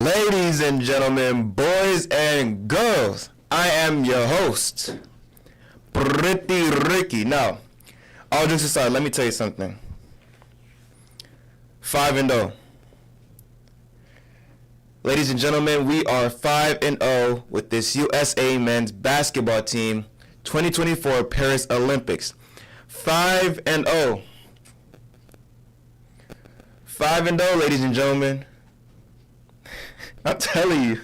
Ladies and gentlemen, boys and girls, I am your host, Pretty Ricky. Now, all jokes aside, let me tell you something. 5-0. Ladies and gentlemen, we are 5-0 with this USA men's basketball team 2024 Paris Olympics. 5-0. 5-0, ladies and gentlemen. I'm telling you,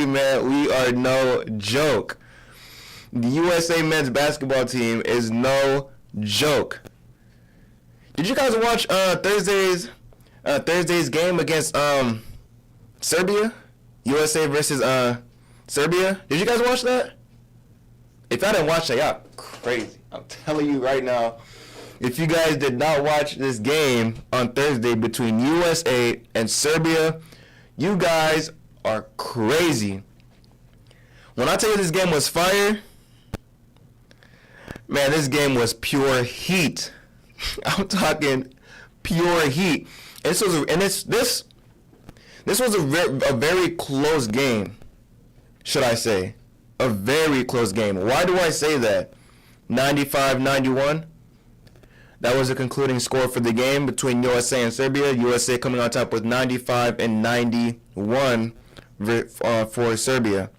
man, we are no joke. The USA men's basketball team is no joke. Did you guys watch Thursday's game against Serbia? USA versus Serbia? Did you guys watch that? If I didn't watch that, y'all crazy. I'm telling you right now. If you guys did not watch this game on Thursday between USA and Serbia, you guys are crazy. When I tell you this game was fire, man, this game was pure heat. I'm talking pure heat. This was a very close game, should I say. A very close game. Why do I say that? 95-91. That was the concluding score for the game between USA and Serbia. USA coming on top with 95-91 for Serbia.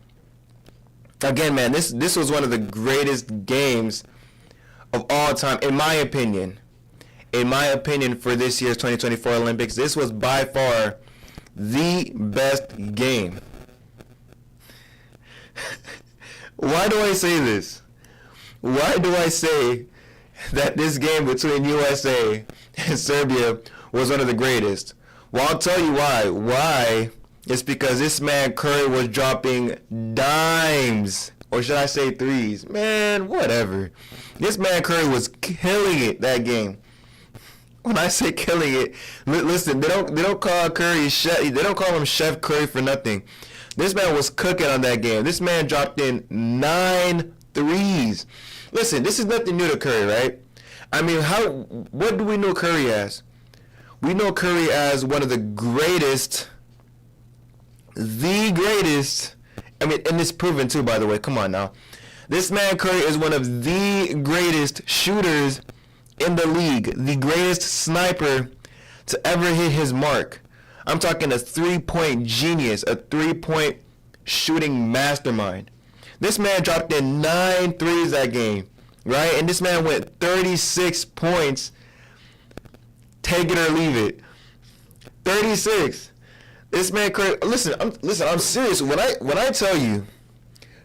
Again, man, this was one of the greatest games of all time, in my opinion. In my opinion, for this year's 2024 Olympics, this was by far the best game. Why do I say this? Why do I say that this game between USA and Serbia was one of the greatest? Well, I'll tell you why. Why? It's because this man Curry was dropping dimes, or should I say threes? Man, whatever. This man Curry was killing it that game. When I say killing it, listen, they don't call Curry Chef. They don't call him Chef Curry for nothing. This man was cooking on that game. This man dropped in 9 threes. Listen, this is nothing new to Curry, right? I mean, what do we know Curry as? We know Curry as one of the greatest, I mean, and it's proven too, by the way. Come on now. This man Curry is one of the greatest shooters in the league, the greatest sniper to ever hit his mark. I'm talking a three-point genius, a three-point shooting mastermind. This man dropped in 9 threes that game, right? And this man went 36 points. Take it or leave it. 36. This man, listen, I'm serious. When I tell you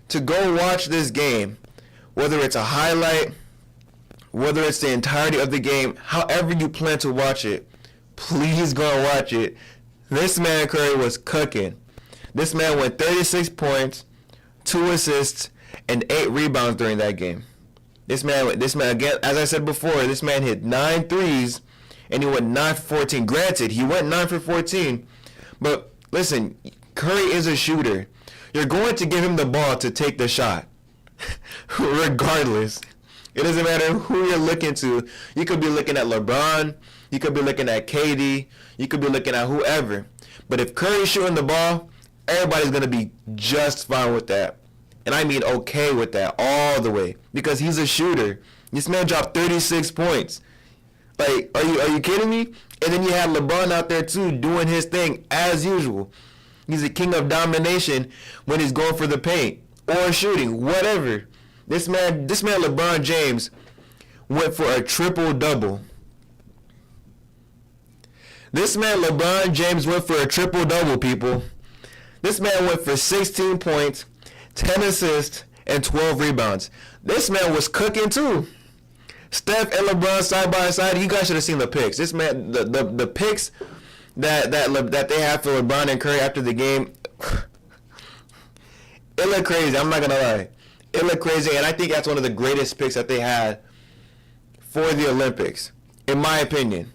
to go watch this game, whether it's a highlight, whether it's the entirety of the game, however you plan to watch it, please go and watch it. This man Curry was cooking. This man went 36 points, 2 assists, and 8 rebounds during that game. This man again, as I said before, this man hit 9 threes, and he went 9 for 14. Granted, he went 9 for 14, but listen, Curry is a shooter. You're going to give him the ball to take the shot, regardless. It doesn't matter who you're looking to. You could be looking at LeBron. You could be looking at KD. You could be looking at whoever. But if Curry's shooting the ball, everybody's going to be just fine with that. And I mean okay with that all the way. Because he's a shooter. This man dropped 36 points. Like, are you kidding me? And then you have LeBron out there too doing his thing as usual. He's the king of domination when he's going for the paint or shooting, whatever. This man LeBron James went for a triple-double. This man LeBron James went for a triple-double, people. This man went for 16 points, 10 assists, and 12 rebounds. This man was cooking too. Steph and LeBron side by side. You guys should have seen the pics. This man, the pics that they have for LeBron and Curry after the game, it looked crazy. I'm not gonna lie. It looked crazy, and I think that's one of the greatest picks that they had for the Olympics, in my opinion.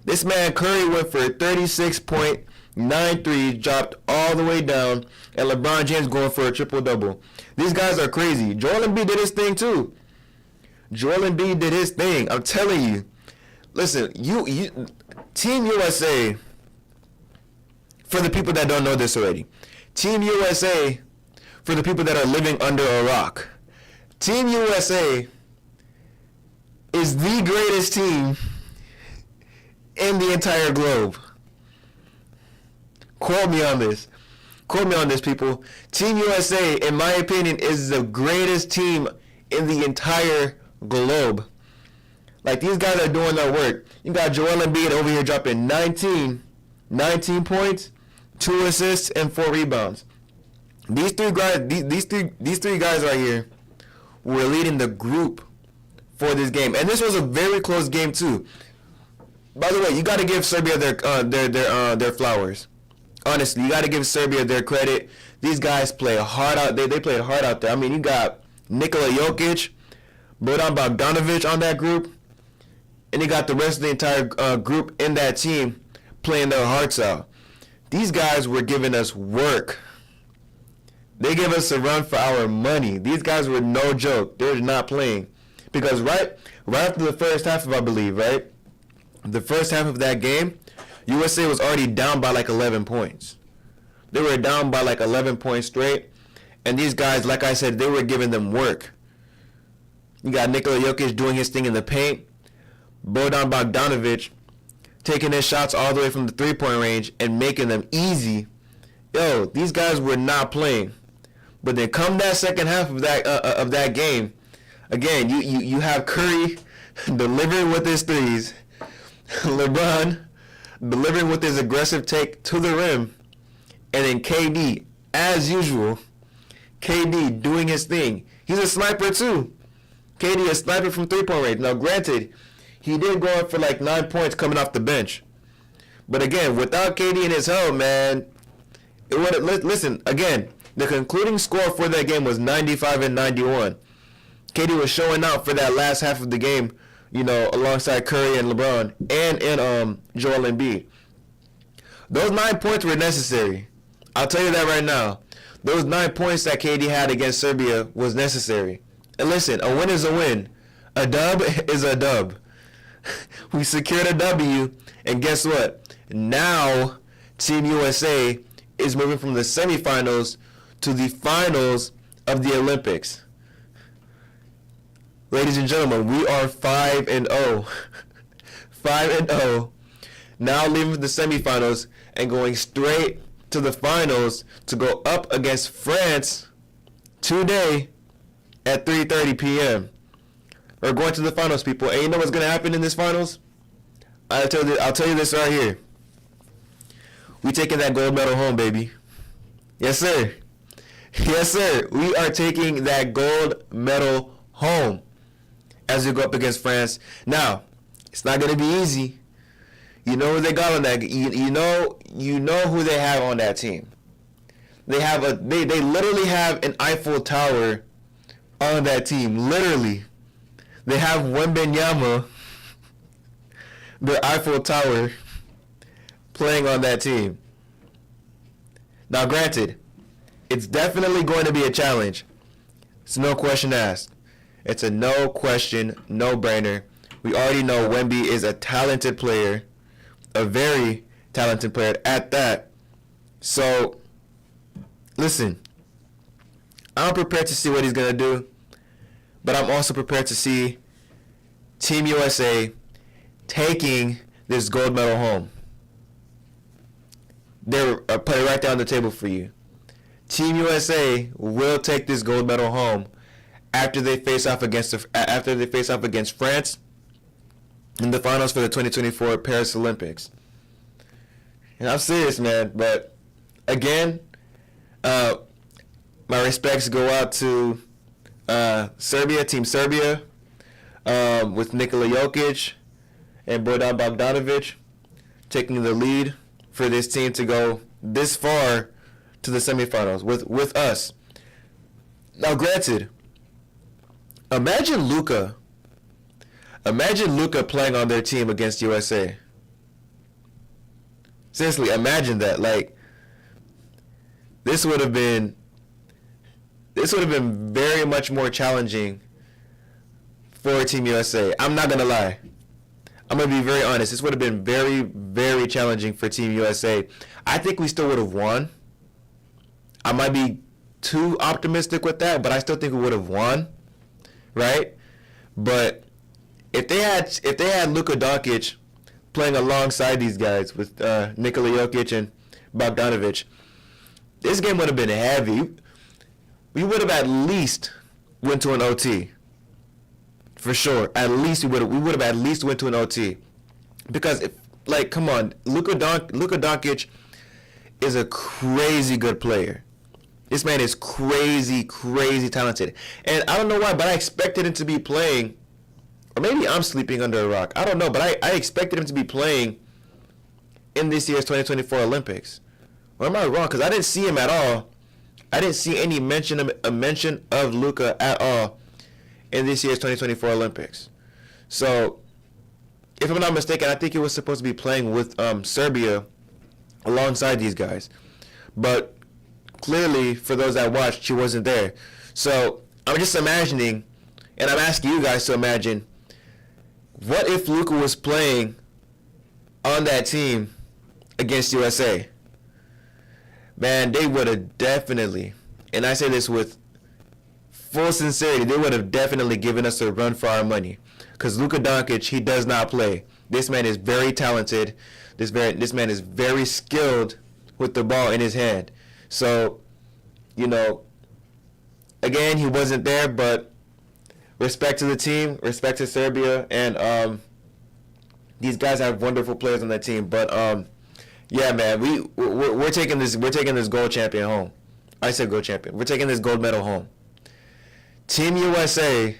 This man Curry went for 36 point, 9 threes, dropped all the way down, and LeBron James going for a triple-double. These guys are crazy. Joel Embiid did his thing too. Joel Embiid did his thing. I'm telling you. Listen, you Team USA for the people that don't know this already, Team USA, for the people that are living under a rock, Team USA is the greatest team in the entire globe. Quote me on this. Quote me on this, people. Team USA, in my opinion, is the greatest team in the entire globe. Like, these guys are doing their work. You got Joel Embiid over here dropping 19 points, 2 assists, and 4 rebounds. These three guys right here were leading the group for this game, and this was a very close game too. By the way, you got to give Serbia their flowers. Honestly, you got to give Serbia their credit. These guys play hard out. They played hard out there. I mean, you got Nikola Jokic, Bojan Bogdanovic on that group, and you got the rest of the entire group in that team playing their hearts out. These guys were giving us work. They gave us a run for our money. These guys were no joke. They were not playing. Because right after the first half of, I believe, right? The first half of that game, USA was already down by like 11 points. They were down by like 11 points straight. And these guys, like I said, they were giving them work. You got Nikola Jokic doing his thing in the paint. Bojan Bogdanovic taking his shots all the way from the three-point range and making them easy. Yo, these guys were not playing. But then come that second half of that game, again, you have Curry delivering with his threes, LeBron delivering with his aggressive take to the rim, and then KD, as usual, KD doing his thing. He's a sniper too. KD a sniper from three-point range. Now, granted, he did go up for like 9 points coming off the bench. But again, without KD in his helm, man, it would have. Listen, again, the concluding score for that game was 95-91. KD was showing out for that last half of the game, you know, alongside Curry and LeBron and Joel Embiid. Those 9 points were necessary. I'll tell you that right now. Those 9 points that KD had against Serbia was necessary. And listen, a win is a win. A dub is a dub. We secured a W, and guess what? Now, Team USA is moving from the semifinals to the finals of the Olympics. Ladies and gentlemen, we are 5-0. 5-0. Now leaving the semifinals and going straight to the finals to go up against France today at 3:30 p.m. We're going to the finals, people. And you know what's going to happen in this finals? I'll tell you this right here. We taking that gold medal home, baby. Yes, sir. Yes, sir. We are taking that gold medal home as we go up against France. Now, it's not going to be easy. You know who they got on that. You know who they have on that team. They literally have an Eiffel Tower on that team. Literally. They have Wembanyama, the Eiffel Tower, playing on that team. Now, granted, it's definitely going to be a challenge. It's no question asked. It's a no question, no-brainer. We already know Wemby is a talented player, a very talented player at that. So, listen, I'm prepared to see what he's going to do, but I'm also prepared to see Team USA taking this gold medal home. They're put it right down the table for you. Team USA will take this gold medal home after they face off against France in the finals for the 2024 Paris Olympics. And I'm serious, man. But again, my respects go out to Serbia, Team Serbia, with Nikola Jokic and Bojan Bogdanovic taking the lead for this team to go this far to the semifinals with us. Now, granted, imagine Luka playing on their team against USA. Seriously, imagine that. Like, this would have been very much more challenging for Team USA. I'm not gonna lie. I'm going to be very honest. This would have been very, very challenging for Team USA. I think we still would have won. I might be too optimistic with that, but I still think we would have won, right? But if they had Luka Doncic playing alongside these guys with Nikola Jokic and Bogdanovic, this game would have been heavy. We would have at least went to an OT. For sure. At least we would have at least went to an OT. Because come on, Luka Doncic is a crazy good player. This man is crazy, crazy talented. And I don't know why, but I expected him to be playing, or maybe I'm sleeping under a rock. I don't know, but I expected him to be playing in this year's 2024 Olympics. Or am I wrong? Because I didn't see him at all. I didn't see any mention of Luka at all in this year's 2024 Olympics. So, if I'm not mistaken, I think he was supposed to be playing with Serbia alongside these guys. But clearly, for those that watched, he wasn't there. So, I'm just imagining, and I'm asking you guys to imagine, what if Luka was playing on that team against USA? Man, they would have definitely, and I say this with full sincerity, they would have definitely given us a run for our money. Because Luka Doncic, he does not play. This man is very talented. This man is very skilled with the ball in his hand. So, again, he wasn't there, but respect to the team, respect to Serbia, and these guys have wonderful players on that team. But yeah, man, we're taking this gold champion home. I said gold champion. We're taking this gold medal home. Team USA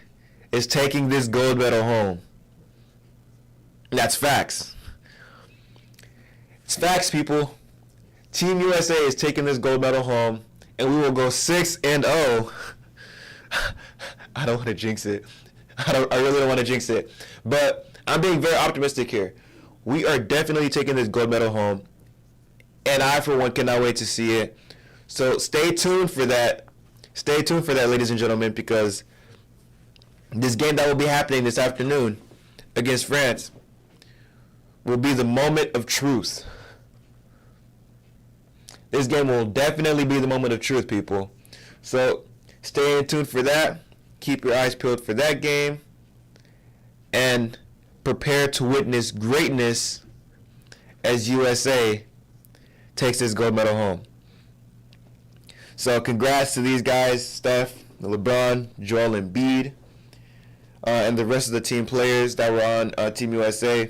is taking this gold medal home. That's facts. It's facts, people. Team USA is taking this gold medal home, and we will go 6-0. I don't want to jinx it. I really don't want to jinx it. But I'm being very optimistic here. We are definitely taking this gold medal home, and I, for one, cannot wait to see it. So stay tuned for that. Stay tuned for that, ladies and gentlemen, because this game that will be happening this afternoon against France will be the moment of truth. This game will definitely be the moment of truth, people. So stay tuned for that. Keep your eyes peeled for that game. And prepare to witness greatness as USA takes this gold medal home. So congrats to these guys, Steph, LeBron, Joel Embiid, and the rest of the team players that were on Team USA.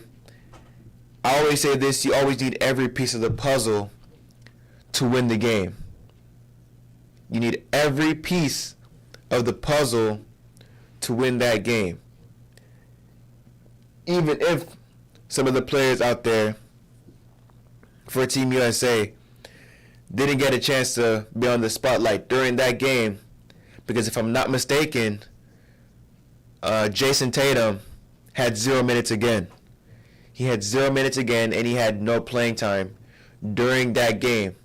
I always say this, you always need every piece of the puzzle to win the game. You need every piece of the puzzle to win that game. Even if some of the players out there for Team USA didn't get a chance to be on the spotlight during that game, because if I'm not mistaken, Jason Tatum had 0 minutes again. He had 0 minutes again, and he had no playing time during that game.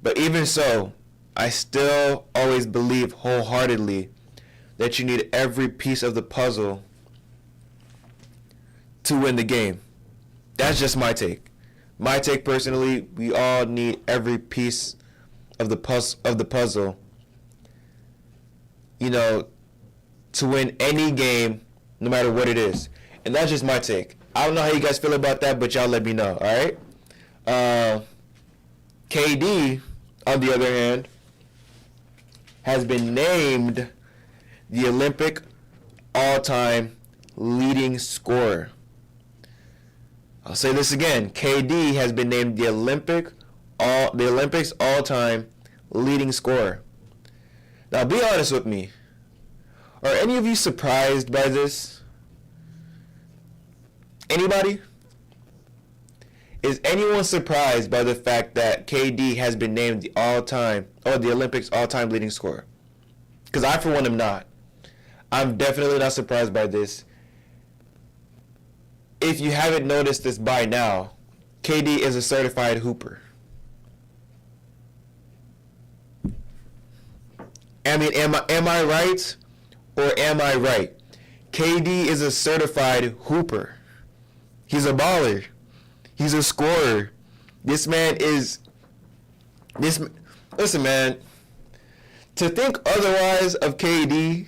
But even so, I still always believe wholeheartedly that you need every piece of the puzzle to win the game. That's just my take. My take personally, we all need every piece of the puzzle, to win any game, no matter what it is. And that's just my take. I don't know how you guys feel about that, but y'all let me know, all right? KD, on the other hand, has been named the Olympic all-time leading scorer. I'll say this again. KD has been named the Olympics all-time leading scorer. Now, be honest with me. Are any of you surprised by this? Anybody? Is anyone surprised by the fact that KD has been named the Olympics all-time leading scorer? Because I, for one, am not. I'm definitely not surprised by this. If you haven't noticed this by now, KD is a certified hooper. I mean, am I right or am I right? KD is a certified hooper. He's a baller. He's a scorer. This man is... Listen, man. To think otherwise of KD,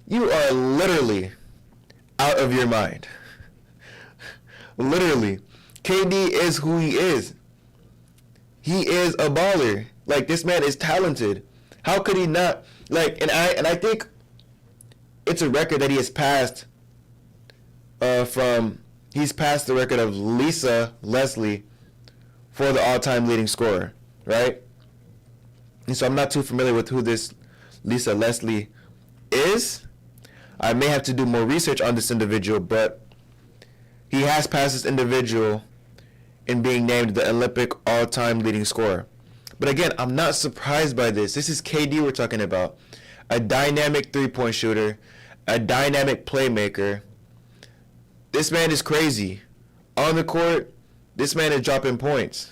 you are literally out of your mind. Literally. KD is who he is. He is a baller. Like, this man is talented. How could he not? Like, and I think it's a record that he has passed he's passed the record of Lisa Leslie for the all-time leading scorer, right? And so I'm not too familiar with who this Lisa Leslie is. I may have to do more research on this individual, but he has passed this individual in being named the Olympic all-time leading scorer. But again, I'm not surprised by this. This is KD we're talking about. A dynamic three-point shooter, a dynamic playmaker. This man is crazy. On the court, this man is dropping points.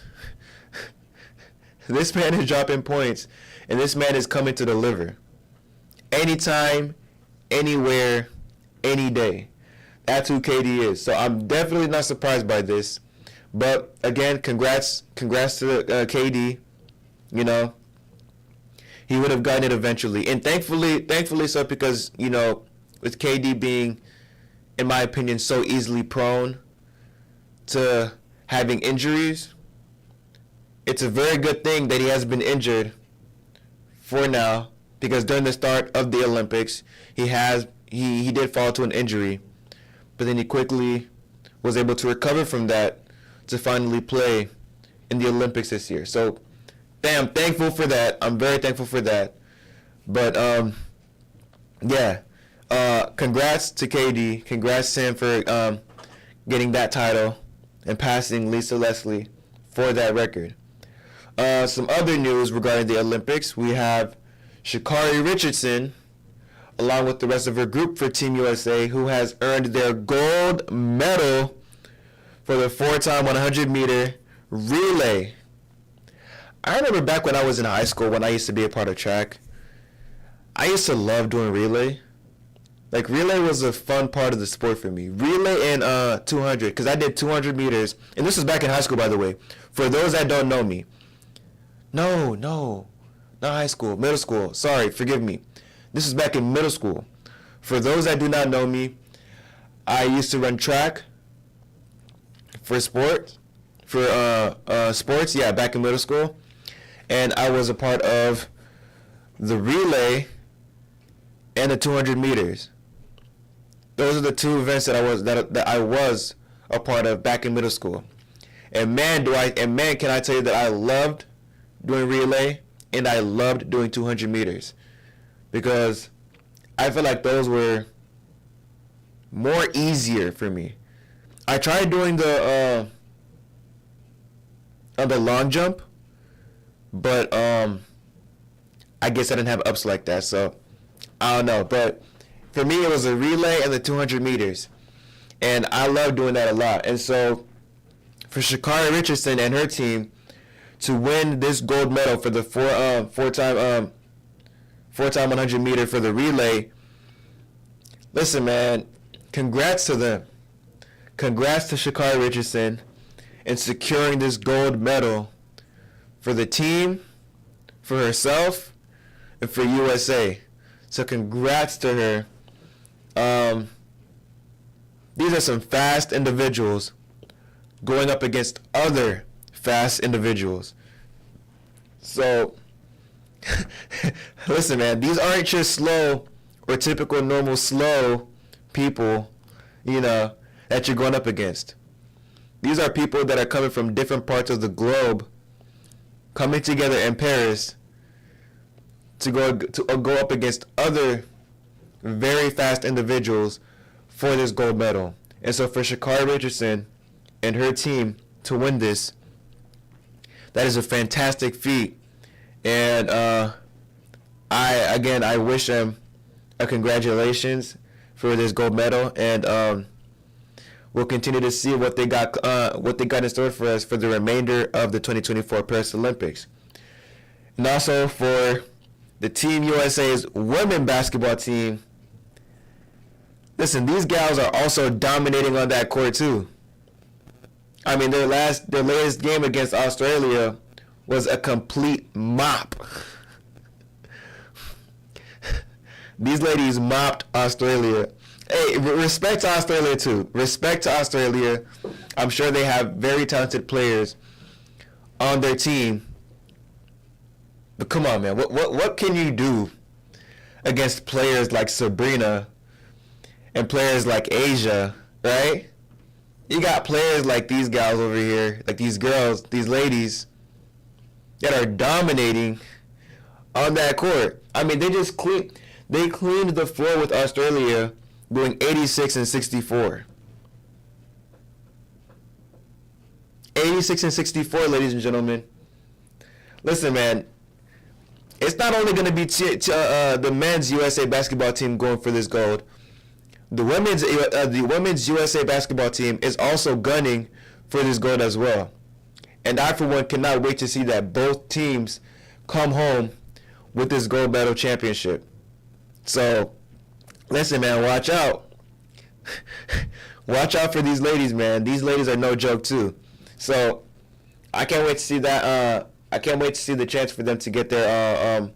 This man is dropping points, and this man is coming to deliver. Anytime, anywhere, any day. That's who KD is. So I'm definitely not surprised by this. But again, congrats to KD. You know, he would have gotten it eventually, and thankfully so, because, you know, with KD being, in my opinion, so easily prone to having injuries, it's a very good thing that he has been injured for now, because during the start of the Olympics, he did fall to an injury, but then he quickly was able to recover from that to finally play in the Olympics this year. So, I'm thankful for that. I'm very thankful for that. But, congrats to KD. Congrats to him for getting that title and passing Lisa Leslie for that record. Some other news regarding the Olympics. We have Sha'Carri Richardson, along with the rest of her group for Team USA, who has earned their gold medal for the 4x 100-meter relay. I remember back when I was in high school, when I used to be a part of track, I used to love doing relay. Like, relay was a fun part of the sport for me. Relay and 200, because I did 200 meters. And this was back in high school, by the way. For those that don't know me. No, not high school, middle school. Sorry, forgive me. This is back in middle school. For those that do not know me, I used to run track for sports, back in middle school. And I was a part of the relay and the 200 meters. Those are the two events that I was a part of back in middle school. And man, can I tell you that I loved doing relay and I loved doing 200 meters, because I feel like those were more easier for me. I tried doing the long jump, but I guess I didn't have ups like that, so I don't know. But for me, it was a relay and the 200 meters, and I love doing that a lot. And so for Sha'Carri Richardson and her team to win this gold medal for the four time 100 meter for the relay, listen, man, congrats to them. Congrats to Sha'Carri Richardson in securing this gold medal for the team, for herself, and for USA. So congrats to her. These are some fast individuals going up against other fast individuals. So, listen, man, these aren't just slow or typical normal slow people, you know, that you're going up against. These are people that are coming from different parts of the globe, coming together in Paris to go up against other very fast individuals for this gold medal. And so for Sha'Carri Richardson and her team to win this, that is a fantastic feat. And I wish them a congratulations for this gold medal, and we'll continue to see what they got in store for us for the remainder of the 2024 Paris Olympics. And also for the Team USA's women basketball team, Listen, these gals are also dominating on that court too. I mean, their latest game against Australia was a complete mop. These ladies mopped Australia. Hey, respect to Australia too. Respect to Australia. I'm sure they have very talented players on their team. But come on, man. What can you do against players like Sabrina and players like Asia, right? You got players like these gals over here, like these girls, these ladies that are dominating on that court. I mean, they cleaned the floor with Australia, going 86-64. 86-64, ladies and gentlemen. Listen, man. It's not only going to be the men's USA basketball team going for this gold. The women's USA basketball team is also gunning for this gold as well. And I, for one, cannot wait to see that both teams come home with this gold medal championship. So, listen, man, watch out. Watch out for these ladies, man. These ladies are no joke, too. So, I can't wait to see that. I can't wait to see the chance for them to get their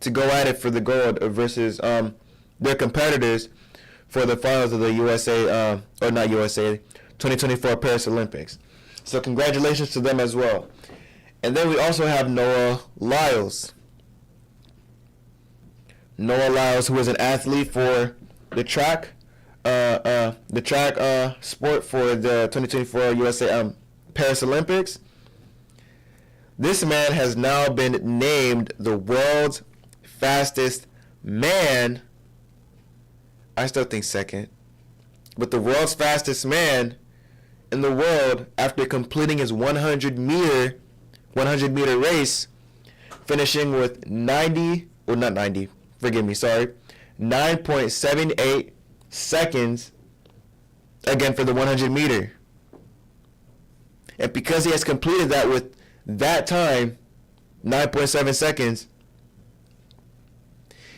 to go at it for the gold versus their competitors for the finals of the USA 2024 Paris Olympics. So congratulations to them as well. And then we also have Noah Lyles. Noah Lyles, who is an athlete for the track sport for the 2024 USA Paris Olympics. This man has now been named the world's fastest man. I still think second. But the world's fastest man in the world after completing his 100 meter race, finishing with 9.78 seconds again for the 100 meter. And because he has completed that with that time, 9.7 seconds,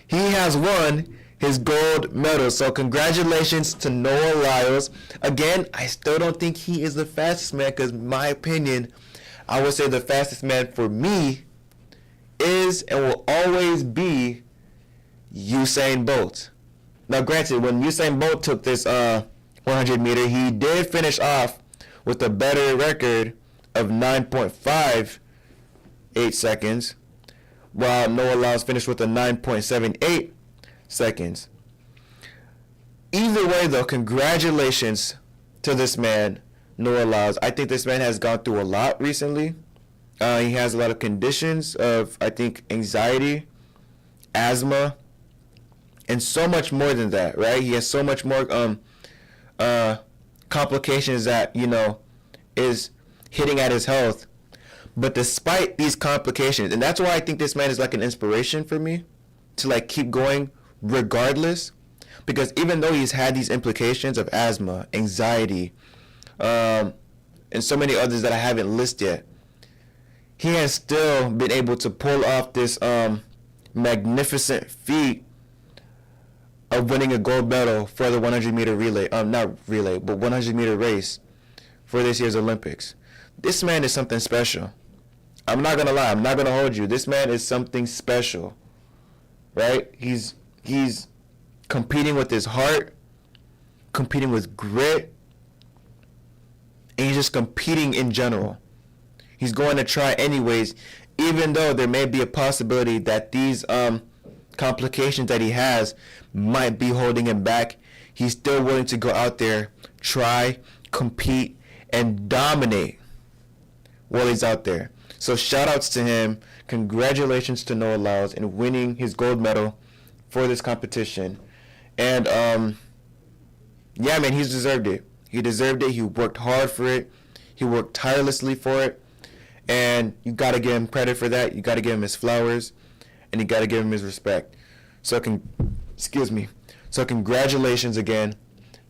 he has won his gold medal. So congratulations to Noah Lyles. Again, I still don't think he is the fastest man, because in my opinion, I would say the fastest man for me is and will always be Usain Bolt. Now granted, when Usain Bolt took this 100 meter, he did finish off with a better record of 9.58 seconds, while Noah Lyles finished with a 9.78 seconds. Either way, though, congratulations to this man, Noah Lyles. I think this man has gone through a lot recently. He has a lot of conditions of, I think, anxiety, asthma, and so much more than that, right? He has so much more complications that, is hitting at his health. But despite these complications, and that's why I think this man is like an inspiration for me to like keep going regardless, because even though he's had these implications of asthma, anxiety, and so many others that I haven't listed yet, he has still been able to pull off this magnificent feat of winning a gold medal for the 100 meter relay, not relay, but 100 meter race for this year's Olympics. This man is something special. I'm not gonna lie, I'm not gonna hold you. This man is something special, right? He's competing with his heart, competing with grit, and he's just competing in general. He's going to try anyways, even though there may be a possibility that these complications that he has might be holding him back. He's still willing to go out there, try, compete, and dominate while he's out there. So shout outs to him. Congratulations to Noah Lyles in winning his gold medal for this competition. And yeah, man, he's deserved it. He deserved it. He worked hard for it. He worked tirelessly for it. And you got to give him credit for that. You got to give him his flowers, and you got to give him his respect. So So congratulations again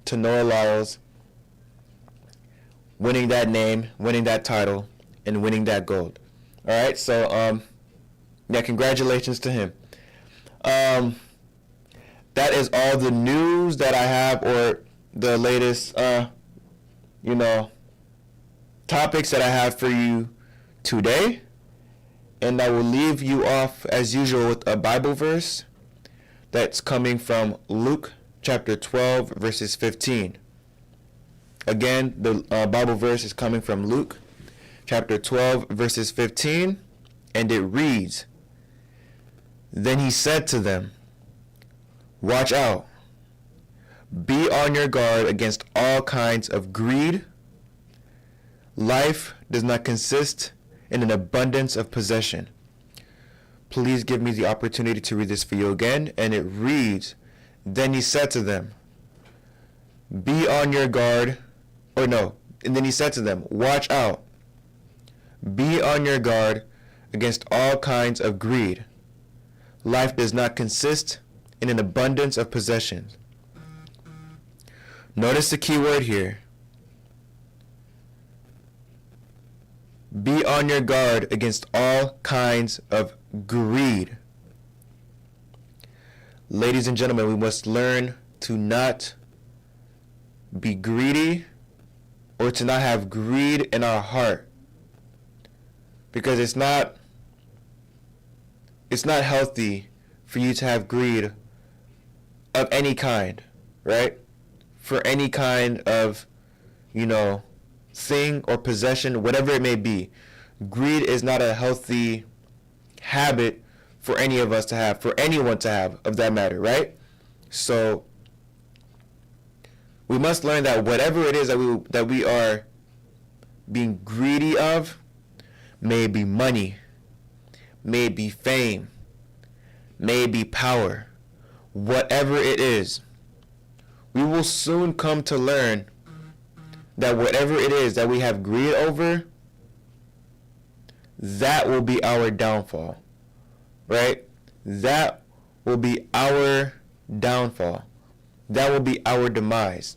to Noah Lyles, winning that name, winning that title, and winning that gold. All right, so yeah, congratulations to him. Then that is all the news that I have, or the latest, topics that I have for you today. And I will leave you off, as usual, with a Bible verse that's coming from Luke chapter 12, verses 15. Again, the Bible verse is coming from Luke chapter 12, verses 15, and it reads, "Then he said to them, 'Watch out. Be on your guard against all kinds of greed. Life does not consist in an abundance of possession.'" Please give me the opportunity to read this for you again. And it reads, "Then he said to them, be on your guard," and then he said to them, "Watch out. Be on your guard against all kinds of greed. Life does not consist in an abundance of possessions." Notice the key word here. Be on your guard against all kinds of greed. Ladies and gentlemen, we must learn to not be greedy, or to not have greed in our heart, because it's not healthy for you to have greed of any kind, right? For any kind of, thing or possession, whatever it may be. Greed is not a healthy habit for any of us to have, for anyone to have, of that matter, right? So we must learn that whatever it is that we are being greedy of, may it be money, may it be fame, may it be power, whatever it is, we will soon come to learn that whatever it is that we have greed over, that will be our downfall, right? That will be our downfall. That will be our demise.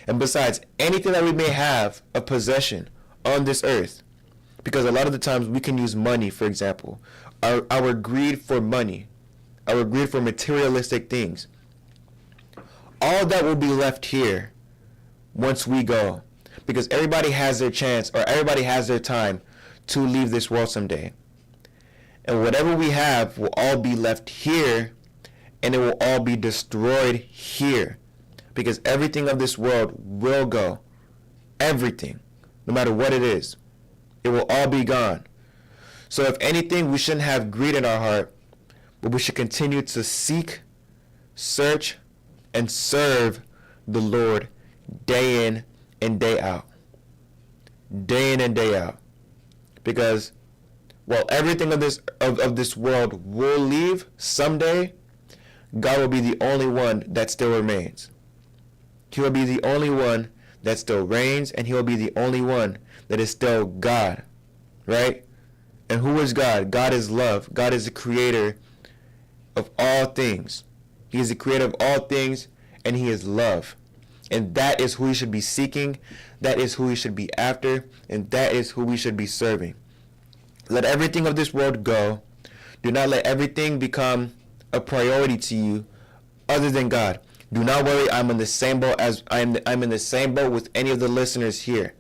And besides, anything that we may have of possession on this earth, because a lot of the times we can use money, for example, our greed for money, our greed for materialistic things, all that will be left here once we go, because everybody has their chance, or everybody has their time to leave this world someday. And whatever we have will all be left here, and it will all be destroyed here, because everything of this world will go. Everything, no matter what it is, it will all be gone. So if anything, we shouldn't have greed in our heart, but we should continue to seek, search, and serve the Lord day in and day out. Day in and day out. Because while everything of this world will leave someday, God will be the only one that still remains. He will be the only one that still reigns, and he will be the only one that is still God, right? And who is God? God is love. God is the creator of all things. He is the creator of all things, and he is love. And that is who we should be seeking. That is who we should be after. And that is who we should be serving. Let everything of this world go. Do not let everything become a priority to you other than God. Do not worry. I'm in the same boat as I'm in the same boat with any of the listeners here.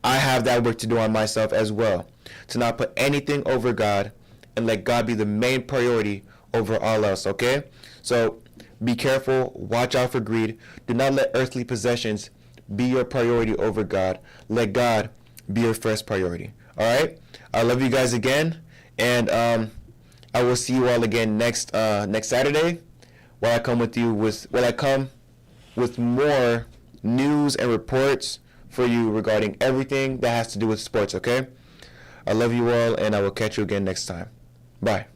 I have that work to do on myself as well. To not put anything over God, and let God be the main priority over all else, okay? So be careful. Watch out for greed. Do not let earthly possessions be your priority over God. Let God be your first priority. All right? I love you guys again, and I will see you all again next Saturday, while I come with more news and reports for you regarding everything that has to do with sports, okay? I love you all, and I will catch you again next time. Bye.